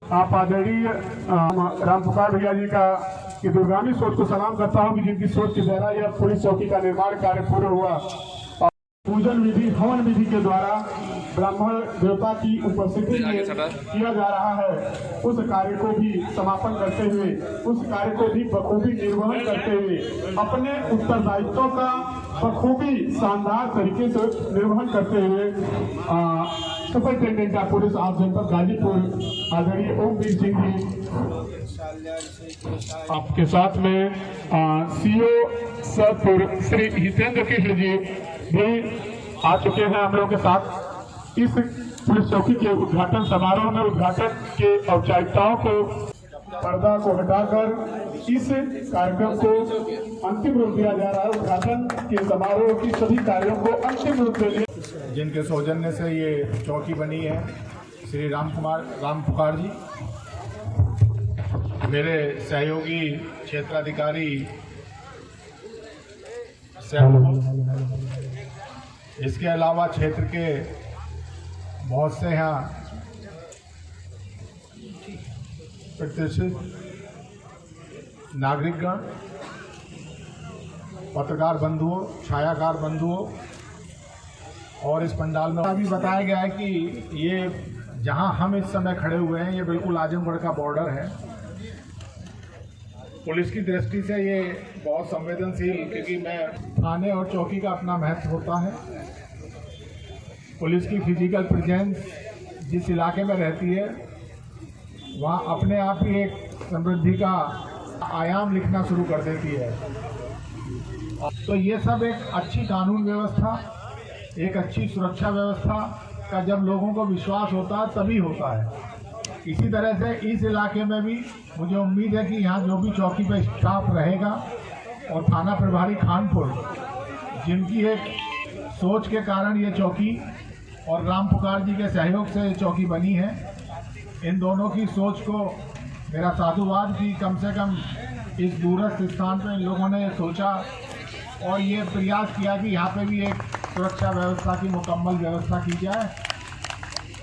आप आदरणीय राम पुकार भैया जी का की दूरगामी सोच को सलाम करता हूँ कि जिनकी सोच के द्वारा यह पुलिस चौकी का निर्माण कार्य पूरा हुआ और पूजन विधि हवन विधि के द्वारा ब्राह्मण देवता की उपस्थिति में किया जा रहा है। उस कार्य को भी समापन करते हुए, उस कार्य को भी बखूबी निर्वहन करते हुए, अपने उत्तरदायित्वों का बखूबी शानदार तरीके से निर्वहन करते हुए सुपरिटेंडेंट ऑफ पुलिस ऑफ जनपद गाजीपुर आदरणीय ओमवीर सिंह जी आपके साथ में सीओ सतपुर श्री हितेंद्र कृष्ण जी भी आ चुके हैं हम लोगों के साथ। इस पुलिस चौकी के उद्घाटन समारोह में उद्घाटन के औपचारिकताओं को पर्दा को हटाकर इस कार्यक्रम को अंतिम रूप दिया जा रहा है। उद्घाटन के समारोह की सभी कार्यों को अंतिम रूप देने जिनके सौजन्य से ये चौकी बनी है, श्री राम पुकार जी, मेरे सहयोगी क्षेत्राधिकारी इसके अलावा क्षेत्र के बहुत से यहाँ प्रतिष्ठित नागरिकगण, पत्रकार बंधुओं, छायाकार बंधुओं और इस पंडाल में अभी बताया गया है कि ये जहां हम इस समय खड़े हुए हैं ये बिल्कुल आजमगढ़ का बॉर्डर है। पुलिस की दृष्टि से ये बहुत संवेदनशील, क्योंकि मैं थाने और चौकी का अपना महत्व होता है। पुलिस की फिजिकल प्रेजेंस जिस इलाके में रहती है वहाँ अपने आप ही एक समृद्धि का आयाम लिखना शुरू कर देती है। तो ये सब एक अच्छी कानून व्यवस्था, एक अच्छी सुरक्षा व्यवस्था का जब लोगों को विश्वास होता है तभी होता है। इसी तरह से इस इलाके में भी मुझे उम्मीद है कि यहाँ जो भी चौकी पे स्टाफ रहेगा और थाना प्रभारी खानपुर, जिनकी एक सोच के कारण ये चौकी और राम पुकार जी के सहयोग से ये चौकी बनी है, इन दोनों की सोच को मेरा साधुवाद कि कम से कम इस दूरस्थ स्थान पर इन लोगों ने सोचा और ये प्रयास किया कि यहाँ पे भी एक सुरक्षा व्यवस्था की मुकम्मल व्यवस्था की जाए।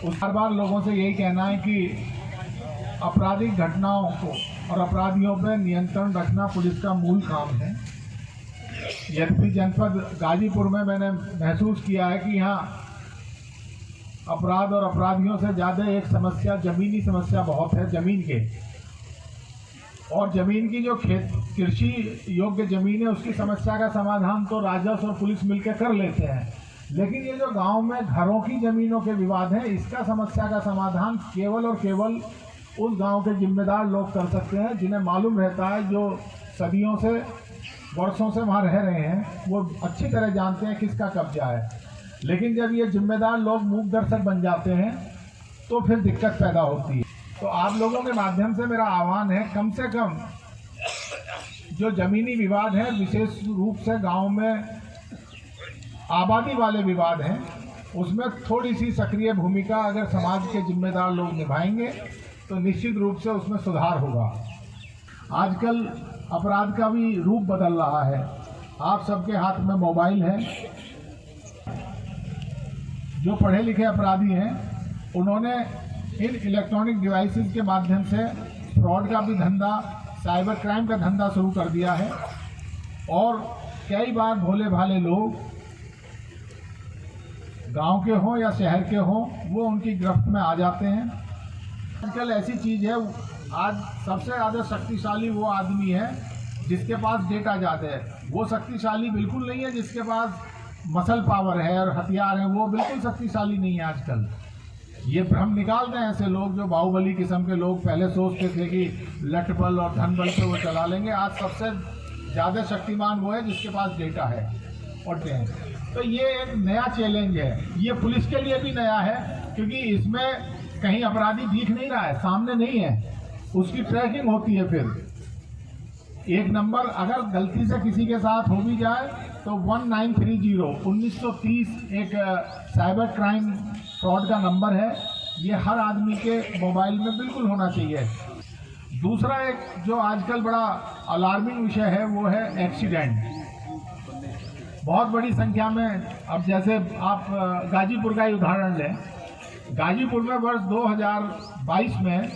उस बार लोगों से यही कहना है कि आपराधिक घटनाओं को और अपराधियों पर नियंत्रण रखना पुलिस का मूल काम है। यद्यपि जनपद गाजीपुर में मैंने महसूस किया है कि यहाँ अपराध और अपराधियों से ज़्यादा एक समस्या, ज़मीनी समस्या बहुत है, ज़मीन के और ज़मीन की जो कृषि योग्य ज़मीन है उसकी समस्या का समाधान तो राजस्व और पुलिस मिलकर कर लेते हैं, लेकिन ये जो गांव में घरों की ज़मीनों के विवाद हैं, इसका समस्या का समाधान केवल और केवल उस गांव के जिम्मेदार लोग कर सकते हैं, जिन्हें मालूम रहता है, जो सदियों से वर्षों से वहाँ रह रहे हैं, वो अच्छी तरह जानते हैं किसका कब्जा है। लेकिन जब ये जिम्मेदार लोग मूक दर्शक बन जाते हैं तो फिर दिक्कत पैदा होती है। तो आप लोगों के माध्यम से मेरा आह्वान है, कम से कम जो ज़मीनी विवाद है, विशेष रूप से गांव में आबादी वाले विवाद हैं, उसमें थोड़ी सी सक्रिय भूमिका अगर समाज के जिम्मेदार लोग निभाएंगे तो निश्चित रूप से उसमें सुधार होगा। आजकल अपराध का भी रूप बदल रहा है। आप सबके हाथ में मोबाइल है। जो पढ़े लिखे अपराधी हैं उन्होंने इन इलेक्ट्रॉनिक डिवाइसेस के माध्यम से फ्रॉड का भी धंधा, साइबर क्राइम का धंधा शुरू कर दिया है और कई बार भोले भाले लोग गांव के हों या शहर के हों, वो उनकी गिरफ्त में आ जाते हैं। आजकल ऐसी चीज़ है, आज सबसे ज़्यादा शक्तिशाली वो आदमी है जिसके पास डेटा ज़्यादा है। वो शक्तिशाली बिल्कुल नहीं है जिसके पास मसल पावर है और हथियार है, वो बिल्कुल शक्तिशाली नहीं है। आजकल ये भ्रम निकाल रहे हैं ऐसे लोग जो बाहुबली किस्म के लोग पहले सोचते थे कि लठ बल और धन बल से वो चला लेंगे। आज सबसे ज़्यादा शक्तिमान वो है जिसके पास डेटा है और तो ये एक नया चैलेंज है। ये पुलिस के लिए भी नया है क्योंकि इसमें कहीं अपराधी दिख नहीं रहा है, सामने नहीं है, उसकी ट्रैकिंग होती है। फिर एक नंबर अगर गलती से किसी के साथ हो भी जाए तो 1930 एक साइबर क्राइम फ्रॉड का नंबर है, ये हर आदमी के मोबाइल में बिल्कुल होना चाहिए। दूसरा एक जो आजकल बड़ा अलार्मिंग विषय है वो है एक्सीडेंट। बहुत बड़ी संख्या में, अब जैसे आप गाजीपुर का ही उदाहरण लें, गाजीपुर में वर्ष 2022 में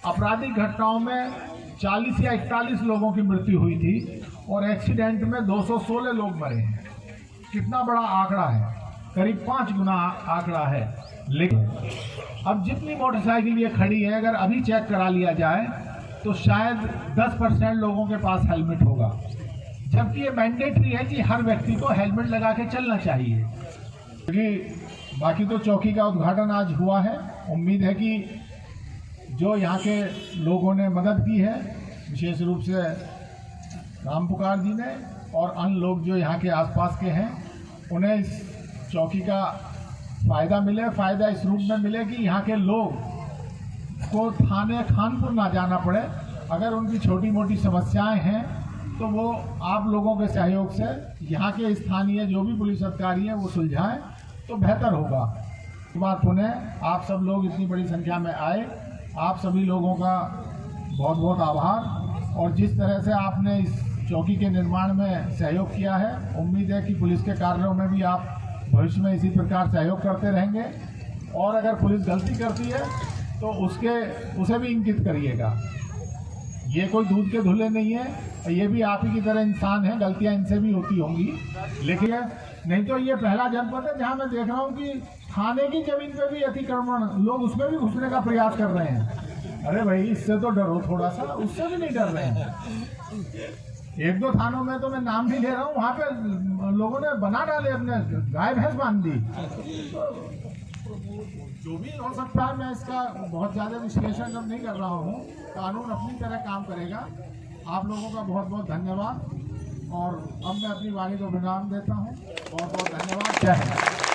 आपराधिक घटनाओं में 40 या 41 लोगों की मृत्यु हुई थी और एक्सीडेंट में 216 लोग मरे हैं। कितना बड़ा आंकड़ा है, करीब 5 गुना आंकड़ा है। लेकिन अब जितनी मोटरसाइकिल ये खड़ी है, अगर अभी चेक करा लिया जाए तो शायद 10% लोगों के पास हेलमेट होगा, जबकि ये मैंडेटरी है कि हर व्यक्ति को हेलमेट लगा के चलना चाहिए। क्योंकि बाकी तो चौकी का उद्घाटन आज हुआ है। उम्मीद है कि जो यहाँ के लोगों ने मदद की है, विशेष रूप से राम पुकार जी ने और अन्य लोग जो यहाँ के आसपास के हैं, उन्हें इस चौकी का फ़ायदा मिले। फ़ायदा इस रूप में मिले कि यहाँ के लोग को थाने खानपुर ना जाना पड़े। अगर उनकी छोटी मोटी समस्याएं हैं तो वो आप लोगों के सहयोग से यहाँ के स्थानीय जो भी पुलिस अधिकारी हैं वो सुलझाएं तो बेहतर होगा। एक बार पुनः आप सब लोग इतनी बड़ी संख्या में आए, आप सभी लोगों का बहुत बहुत आभार। और जिस तरह से आपने इस चौकी के निर्माण में सहयोग किया है, उम्मीद है कि पुलिस के कार्यों में भी आप भविष्य में इसी प्रकार सहयोग करते रहेंगे। और अगर पुलिस गलती करती है तो उसे भी इंगित करिएगा। ये कोई दूध के धुले नहीं है, ये भी आप ही की तरह इंसान है, गलतियां इनसे भी होती होंगी। लेकिन नहीं तो ये पहला जनपद है जहां मैं देख रहा हूं कि थाने की जमीन पे भी अतिक्रमण, लोग उसमें भी घुसने का प्रयास कर रहे हैं। अरे भाई, इससे तो डरो थोड़ा सा, उससे भी नहीं डर रहे हैं। 1-2 थानों में तो मैं नाम भी ले रहा हूँ, वहां पे लोगों ने बना डाले, अपने गाय भैंस बांध दी। जो भी हो सकता है, मैं इसका बहुत ज़्यादा विश्लेषण अब नहीं कर रहा हूँ। कानून अपनी तरह काम करेगा। आप लोगों का बहुत बहुत धन्यवाद। और अब मैं अपनी वाणी को विराम देता हूँ। बहुत बहुत धन्यवाद। जय हिंद।